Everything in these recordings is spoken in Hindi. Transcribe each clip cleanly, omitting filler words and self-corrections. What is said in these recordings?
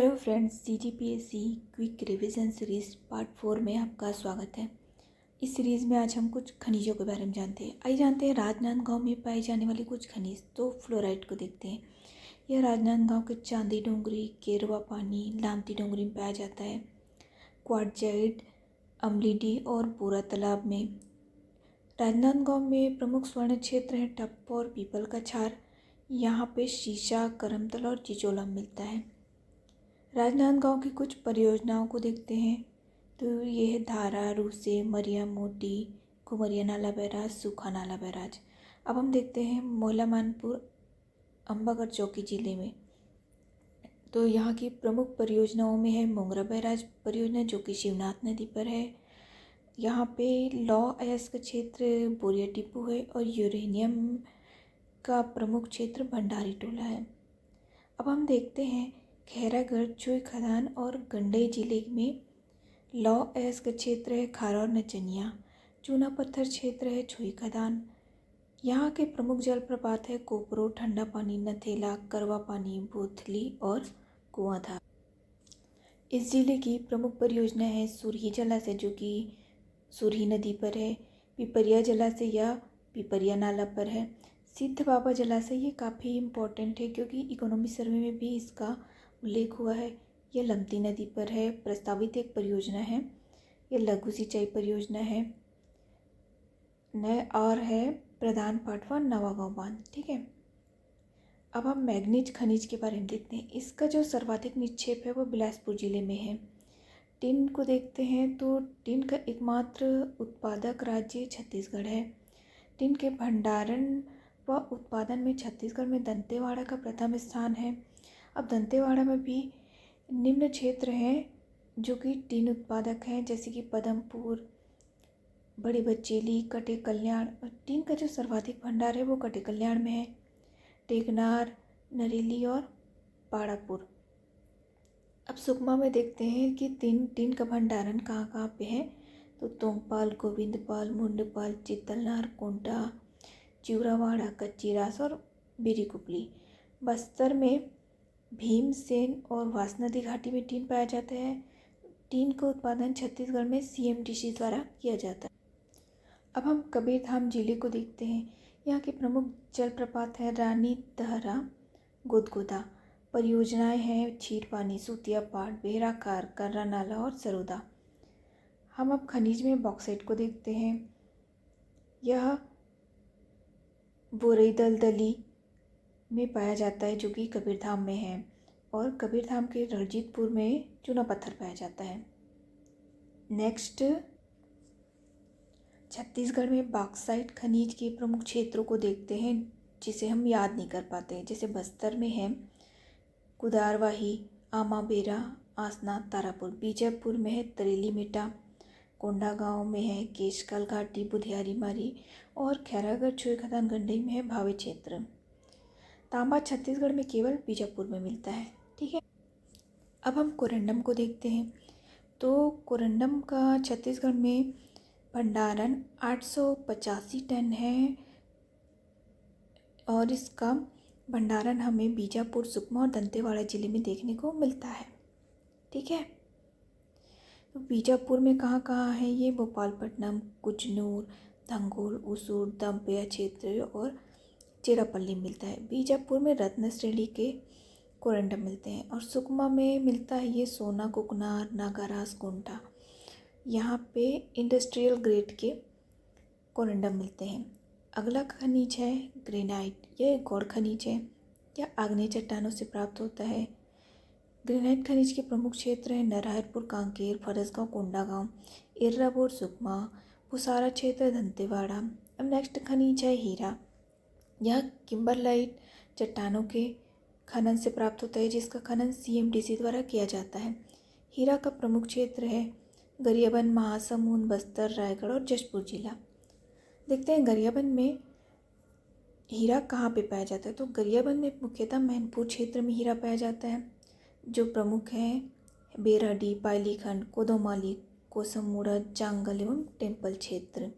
Hello friends, CGPSC quick revision series part 4 में आपका स्वागत है। इस सीरीज़ में आज हम कुछ खनिजों के बारे में जानते हैं। आइए जानते हैं राजनांदगांव में पाए जाने वाले कुछ खनिज। तो फ्लोराइड को देखते हैं। यह राजनांदगांव के चांदी डोंगरी, केरवा पानी, लामती डोंगरी में पाया जाता है। क्वार्टजाइट, अम्लीडी और बोरा तालाब में। राजनांदगांव में प्रमुख स्वर्ण क्षेत्र हैं टप्प और पीपल का छार। यहाँ पे शीशा, करमतल और चिचोला मिलता है। राजनांदगांव की कुछ परियोजनाओं को देखते हैं। तो ये है धारा, रूसे, मरिया मोटी, कुमरिया नाला बैराज, सूखा नाला बैराज। अब हम देखते हैं मोहला मानपुर, अम्बागढ़ चौकी जिले में। तो यहाँ की प्रमुख परियोजनाओं में है मोंगरा बैराज परियोजना, जो कि शिवनाथ नदी पर है। यहाँ पे लौ अयस्क क्षेत्र बोरिया टिप्पू है और यूरेनियम का प्रमुख क्षेत्र भंडारी टोला है। अब हम देखते हैं खैरागढ़, चुई खदान और गंडई जिले में लौ अयस्क क्षेत्र है खारा और नचनिया। चूना पत्थर क्षेत्र है छुई खदान। यहाँ के प्रमुख जलप्रपात है कोपरो, ठंडा पानी, नथेला, करवा पानी, बोथली और कुआंधार। इस जिले की प्रमुख परियोजना है सुरही जलाशय, जो कि सुरही नदी पर है। पिपरिया जलाशय या पिपरिया नाला पर है। सिद्ध बाबा जलाशय ये काफ़ी इम्पोर्टेंट है क्योंकि इकोनॉमी सर्वे में भी इसका उल्लेख हुआ है। यह लमती नदी पर है। प्रस्तावित एक परियोजना है। यह लघु सिंचाई परियोजना है। नए और है प्रधान पाटवा नवागांव बांध। ठीक है। अब हम मैग्नीज खनिज के बारे में देखते हैं। इसका जो सर्वाधिक निक्षेप है वो बिलासपुर जिले में है। टिन को देखते हैं तो टिन का एकमात्र उत्पादक राज्य छत्तीसगढ़ है। टिन के भंडारण व उत्पादन में छत्तीसगढ़ में दंतेवाड़ा का प्रथम स्थान है। अब दंतेवाड़ा में भी निम्न क्षेत्र हैं जो कि टिन उत्पादक हैं, जैसे कि पदमपुर, बड़ी बचेली, कटे कल्याण। और टिन का जो सर्वाधिक भंडार है वो कटे कल्याण में है। टेकनार, नरेली और पाड़ापुर। अब सुकमा में देखते हैं कि टिन का भंडारण कहाँ कहाँ पे है। तो तोंगपाल, गोविंदपाल, मुंडपाल, चित्तलनार, कोंटा, चिवरावाड़ा, कच्चीरास और बिरीकुपली। बस्तर में भीमसेन और वासनदी घाटी में टिन पाया जाता है। टिन का उत्पादन छत्तीसगढ़ में CMDC द्वारा किया जाता है। अब हम कबीरधाम जिले को देखते हैं। यहाँ के प्रमुख जलप्रपात हैं रानी दहरा, गुदगुदा। परियोजनाएं हैं क्षीरपानी, सूतिया पाट, बेहराकार, कर्रा नाला और सरोदा। हम अब खनिज में बॉक्साइट को देखते हैं। यह बोरई दलदली में पाया जाता है, जो कि कबीरधाम में है। और कबीरधाम के रणजीतपुर में चूना पत्थर पाया जाता है। नेक्स्ट, छत्तीसगढ़ में बॉक्साइट खनिज के प्रमुख क्षेत्रों को देखते हैं जिसे हम याद नहीं कर पाते। जैसे बस्तर में है कुदारवाही, आमाबेरा, आसना, तारापुर। बीजापुर में है तरेली मेटा। कोंडागांव में है केशकाल घाटी, बुधियारी मारी। और खैरागढ़, छुई खदान, गंडई में है भावे क्षेत्र। तांबा छत्तीसगढ़ में केवल बीजापुर में मिलता है। ठीक है। अब हम कोरंडम को देखते हैं। तो कोरंडम का छत्तीसगढ़ में भंडारण 885 टन है और इसका भंडारण हमें बीजापुर, सुकमा और दंतेवाड़ा जिले में देखने को मिलता है। ठीक है। तो बीजापुर में कहाँ कहाँ है ये? भोपालपट्टनम, कुचनूर, धंगोल, उसूर, दमपेया क्षेत्र और चेरापल्ली मिलता है। बीजापुर में रत्न श्रेणी के कोरंडम मिलते हैं और सुकमा में मिलता है ये सोना, कुकनार, नागारास, कोंटा। यहाँ पे इंडस्ट्रियल ग्रेड के कोरंडम मिलते हैं। अगला खनिज है ग्रेनाइट। यह एक गौड़ खनिज है। यह आग्नेय चट्टानों से प्राप्त होता है। ग्रेनाइट खनिज के प्रमुख क्षेत्र हैं नरहरपुर, कांकेर, फरसगांव, कोंडागांव, इर्राबोर, सुकमा, पुसारा क्षेत्र, दंतेवाड़ा। अब नेक्स्ट खनिज है हीरा। यह किम्बरलाइट चट्टानों के खनन से प्राप्त होता है, जिसका खनन CMDC द्वारा किया जाता है। हीरा का प्रमुख क्षेत्र है गरियाबंद, महासमुंद, बस्तर, रायगढ़ और जशपुर जिला। देखते हैं गरियाबंद में हीरा कहाँ पे पाया जाता है। तो गरियाबंद में मुख्यतः मैनपुर क्षेत्र में हीरा पाया जाता है। जो प्रमुख हैं बेराडी, पायलीखंड, कोदोमाली, कोसमूड़ा, जांगल एवं टेम्पल क्षेत्र।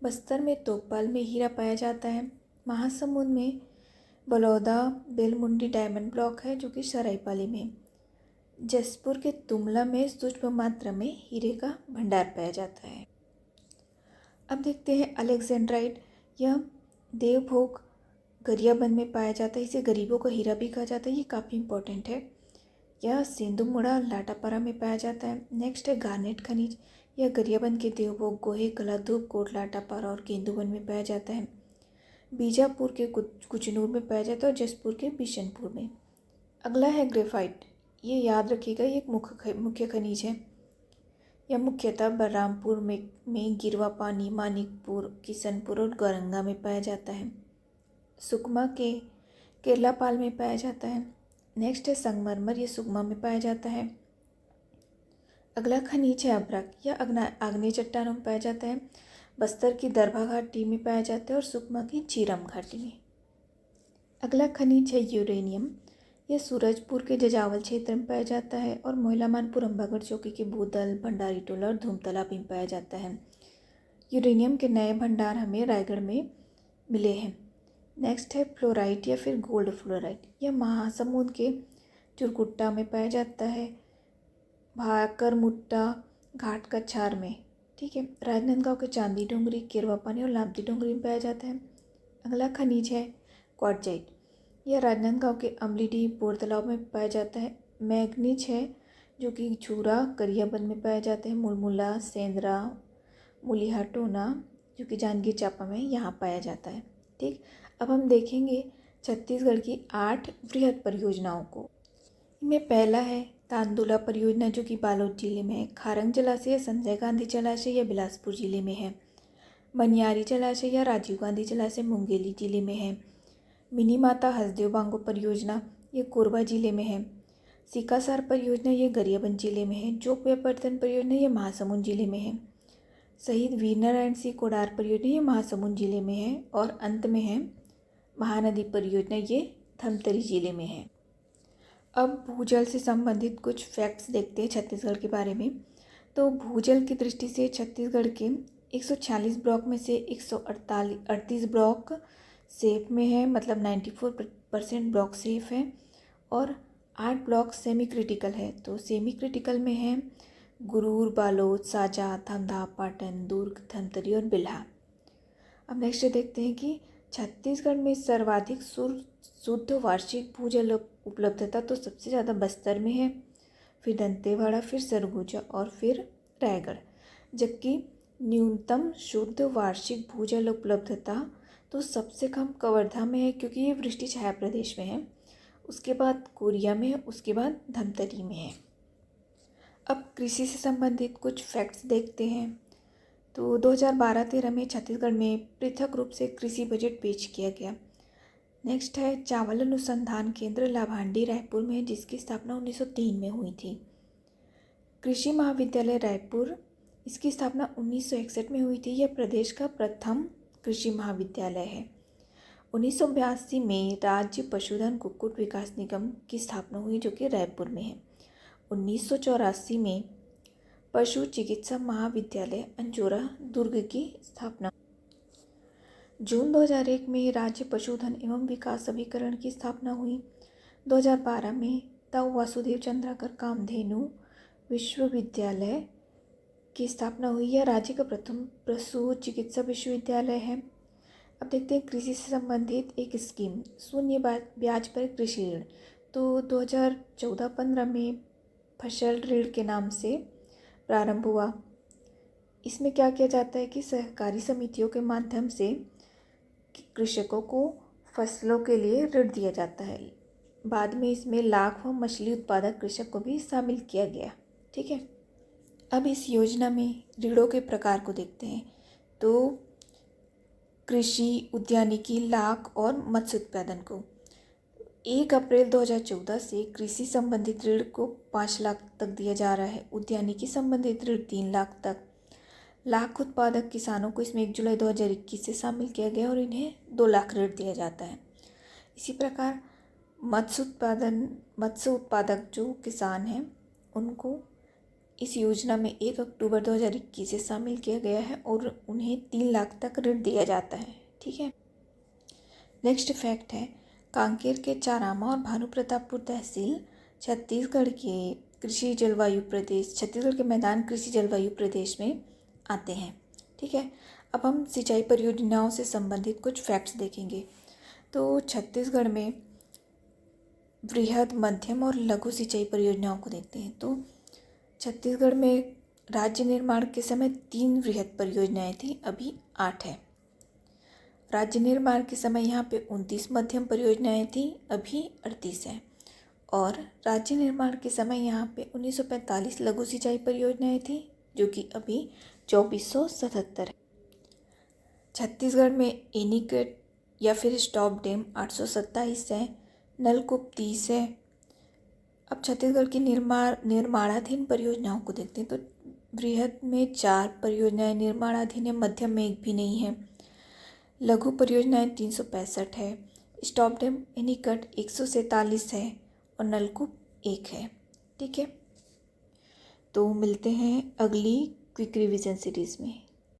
बस्तर में तोकपाल में हीरा पाया जाता है। महासमुंद में बलौदा बेलमुंडी डायमंड ब्लॉक है, जो कि सरायपाली में। जसपुर के तुमला में सूक्ष्म मात्रा में हीरे का भंडार पाया जाता है। अब देखते हैं अलेक्जेंड्राइट। यह देवभोग गरियाबंद में पाया जाता है। इसे गरीबों का हीरा भी कहा जाता है। ये काफ़ी इंपॉर्टेंट है। यह सिंधुमुड़ा लाटापारा में पाया जाता है। नेक्स्ट है गार्नेट खनिज। यह गरियाबंद के देवभोग, गोहे, कलाधूप, कोट, लाटापारा और केंदुवन में पाया जाता है। बीजापुर के कुचनूर में पाया जाता है और जसपुर के बिशनपुर में। अगला है ग्रेफाइट। ये याद रखिएगा, ये एक मुख्य खनिज है। यह मुख्यतः बलरामपुर में गिरवा पानी, मानिकपुर, किशनपुर और गौरंगा में पाया जाता है। सुकमा के केरलापाल में पाया जाता है। नेक्स्ट है संगमरमर। ये सुकमा में पाया जाता है। अगला खनिज है अभ्रक। यह आग्नेय चट्टानों में पाया जाता है। बस्तर की दरभा घाटी में पाया जाता है और सुकमा की झीरम घाटी में। अगला खनिज है यूरेनियम। यह सूरजपुर के जजावल क्षेत्र में पाया जाता है और मोइलामानपुर, अंबागढ़ चौकी के बूदल, भंडारी टोला और धूमतालाब में पाया जाता है। यूरेनियम के नए भंडार हमें रायगढ़ में मिले हैं। नेक्स्ट है फ्लोराइट या फिर गोल्ड फ्लोराइट। यह महासमुंद के चुरकुट्टा में पाया जाता है, भाकरमुट्टा घाट कछार में। ठीक है। राजनांदगांव के चांदी डोंगरी, केरवा पानी और लामती डोंगरी में पाया जाता है। अगला खनिज है क्वार्टजाइट। यह राजनांदगांव के अमलीडीह, बोर तालाब में पाया जाता है। मैग्नीज है जो कि छूरा, गरियाबंद में पाया जाता है। मुलमुला, सेंद्रा, मुलिहाटोना जो कि जांजगीर चांपा में यहाँ पाया जाता है। ठीक। अब हम देखेंगे छत्तीसगढ़ की 8 वृहद परियोजनाओं को। इनमें पहला है तांदुला परियोजना जो कि बालोद जिले में है। खारंग जलाशय, संजय गांधी जलाशय या बिलासपुर जिले में है। बनियारी जलाशय या राजीव गांधी जलाशय मुंगेली जिले में है। मिनी माता हसदेव बांगो परियोजना ये कोरबा जिले में है। सिकासार परियोजना ये गरियाबंद जिले में है। जोग व्यावर्धन परियोजना ये महासमुंद जिले में है। शहीद वीरनारायण सिंह कोडार परियोजना ये महासमुंद जिले में है। और अंत में है महानदी परियोजना, ये धमतरी जिले में है। अब भूजल से संबंधित कुछ फैक्ट्स देखते हैं छत्तीसगढ़ के बारे में। तो भूजल की दृष्टि से छत्तीसगढ़ के 146 ब्लॉक में से 138 ब्लॉक सेफ में है, मतलब 94% ब्लॉक सेफ है। और 8 ब्लॉक सेमी क्रिटिकल है। तो सेमी क्रिटिकल में है गुरूर, बालोद, साजा, धमधा, पाटन, दुर्ग, धमतरी और बिल्हा। अब नेक्स्ट देखते हैं कि छत्तीसगढ़ में सर्वाधिक शुद्ध वार्षिक भूजल उपलब्धता तो सबसे ज़्यादा बस्तर में है, फिर दंतेवाड़ा, फिर सरगुजा और फिर रायगढ़। जबकि न्यूनतम शुद्ध वार्षिक भूजल उपलब्धता तो सबसे कम कवर्धा में है, क्योंकि ये वृष्टि छाया प्रदेश में है। उसके बाद कोरिया में है, उसके बाद धमतरी में है। अब कृषि से संबंधित कुछ फैक्ट्स देखते हैं। तो 2012-13 में छत्तीसगढ़ में पृथक रूप से कृषि बजट पेश किया गया। नेक्स्ट है चावल अनुसंधान केंद्र लाभांडी रायपुर में, जिसकी स्थापना 1903 में हुई थी। कृषि महाविद्यालय रायपुर, इसकी स्थापना 1961 में हुई थी। यह प्रदेश का प्रथम कृषि महाविद्यालय है। 1982 में राज्य पशुधन कुक्कुट विकास निगम की स्थापना हुई, जो कि रायपुर में है। 1984 में पशु चिकित्सा महाविद्यालय अंजोरा दुर्ग की स्थापना। जून 2001 में राज्य पशुधन एवं विकास अभिकरण की स्थापना हुई। 2012 में ताऊ वासुदेव चंद्राकर कामधेनु विश्वविद्यालय की स्थापना हुई। यह राज्य का प्रथम पशु चिकित्सा विश्वविद्यालय है। अब देखते हैं कृषि से संबंधित एक स्कीम, शून्य ब्याज पर कृषि ऋण। तो 2014-15 में फसल ऋण के नाम से प्रारंभ हुआ। इसमें क्या किया जाता है कि सहकारी समितियों के माध्यम से कृषकों को फसलों के लिए ऋण दिया जाता है। बाद में इसमें लाखों मछली उत्पादक कृषक को भी शामिल किया गया। ठीक है। अब इस योजना में ऋणों के प्रकार को देखते हैं। तो कृषि, उद्यानिकी, लाख और मत्स्य उत्पादन को 1 अप्रैल 2014 से कृषि संबंधित ऋण को 5 लाख तक दिया जा रहा है। उद्यानिकी संबंधित ऋण 3 लाख तक। लाख उत्पादक किसानों को इसमें 1 जुलाई 2021 से शामिल किया गया और इन्हें 2 लाख ऋण दिया जाता है। इसी प्रकार मत्स्य उत्पादक जो किसान हैं उनको इस योजना में 1 अक्टूबर 2021 से शामिल किया गया है और उन्हें 3 लाख तक ऋण दिया जाता है। ठीक है। नेक्स्ट फैक्ट है कांकेर के चारामा और भानुप्रतापपुर तहसील छत्तीसगढ़ के कृषि जलवायु प्रदेश, छत्तीसगढ़ के मैदान कृषि जलवायु प्रदेश में आते हैं। ठीक है, अब हम सिंचाई परियोजनाओं से संबंधित कुछ फैक्ट्स देखेंगे। तो छत्तीसगढ़ में वृहद, मध्यम और लघु सिंचाई परियोजनाओं को देखते हैं। तो छत्तीसगढ़ में राज्य निर्माण के समय 3 वृहद परियोजनाएं थी, अभी 8 है। राज्य निर्माण के समय यहाँ पे 29 मध्यम परियोजनाएं थी, अभी 38 है। और राज्य निर्माण के समय यहाँ पे 1945 लघु सिंचाई परियोजनाएं थी, जो कि अभी 2477 है। छत्तीसगढ़ में एनीकट या फिर स्टॉप डैम 827 है, नलकूप 30 है। अब छत्तीसगढ़ की निर्माणाधीन परियोजनाओं को देखते हैं। तो वृहद में 4 परियोजनाएं निर्माणाधीन है, मध्यम में 1 भी नहीं है। लघु परियोजनाएं 365 है, स्टॉप डैम एनीकट 147 है और नलकूप 1 है। ठीक है, तो मिलते हैं अगली क्विक रिवीजन सीरीज़ में।